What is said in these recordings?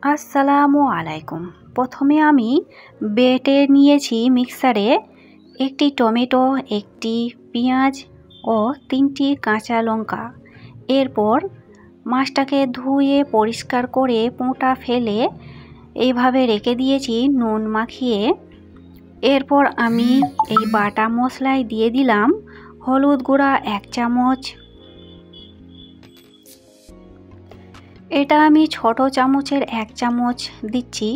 আসসালামু আলাইকুম। প্রথমে আমি বেটে নিয়েছি মিক্সারে একটি টমেটো, একটি পেঁয়াজ ও 3টি কাঁচা লঙ্কা। এরপর মাছটাকে ধুয়ে পরিষ্কার করে পোঁটা ফেলে এইভাবে রেখে দিয়েছি নুন মাখিয়ে। এরপর আমি এই বাটা মশলায় দিয়ে দিলাম হলুদ গুঁড়া 1 চামচ, এটা আমি ছোট চামচের 1 চামচ দিচ্ছি,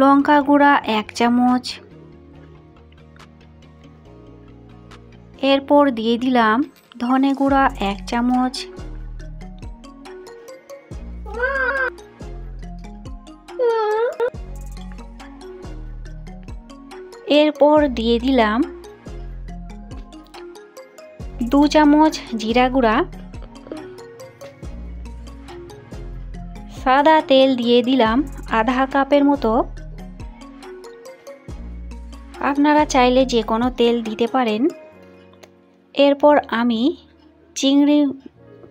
লঙ্কা গুঁড়া 1 চামচ, এরপর দিয়ে দিলাম ধনে গুঁড়া 1 চামচ, এরপর দিয়ে দিলাম 2 চামচ জিরা গুঁড়া, সাদা তেল দিয়ে দিলাম আধা কাপের মতো। আপনারা চাইলে যে কোনো তেল দিতে পারেন। এরপর আমি চিংড়ি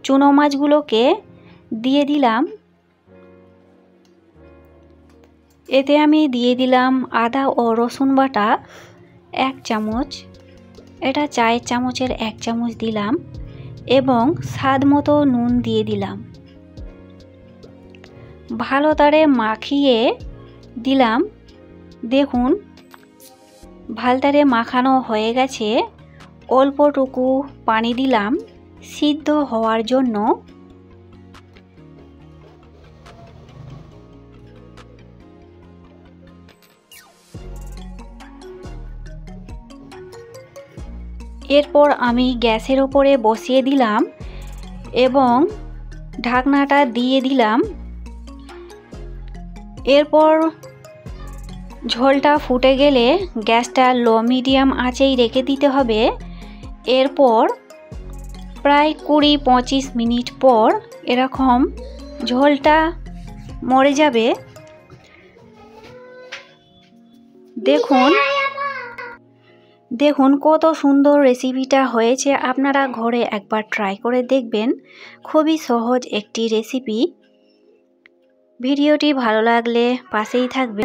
চুনো মাছগুলোকে দিয়ে দিলাম। এতে আমি দিয়ে দিলাম আদা ও রসুন বাটা 1 চামচ, এটা চায়ের চামচের 1 চামচ দিলাম এবং স্বাদ মতো নুন দিয়ে দিলাম। ভালো করে মাখিয়ে দিলাম। দেখুন ভালতারে মাখানো হয়ে গেছে। অল্পটুকু পানি দিলাম সিদ্ধ হওয়ার জন্য। এরপর আমি গ্যাসের ওপরে বসিয়ে দিলাম এবং ঢাকনাটা দিয়ে দিলাম। এরপর ঝোলটা ফুটে গেলে গ্যাসটা লো মিডিয়াম আঁচেই রেখে দিতে হবে। এরপর প্রায় 20-25 মিনিট পর এরকম ঝোলটা মরে যাবে। দেখুন কত সুন্দর রেসিপিটা হয়েছে। আপনারা ঘরে একবার ট্রাই করে দেখবেন। খুবই সহজ একটি রেসিপি। ভিডিওটি ভালো লাগলে পাশেই থাকবেন।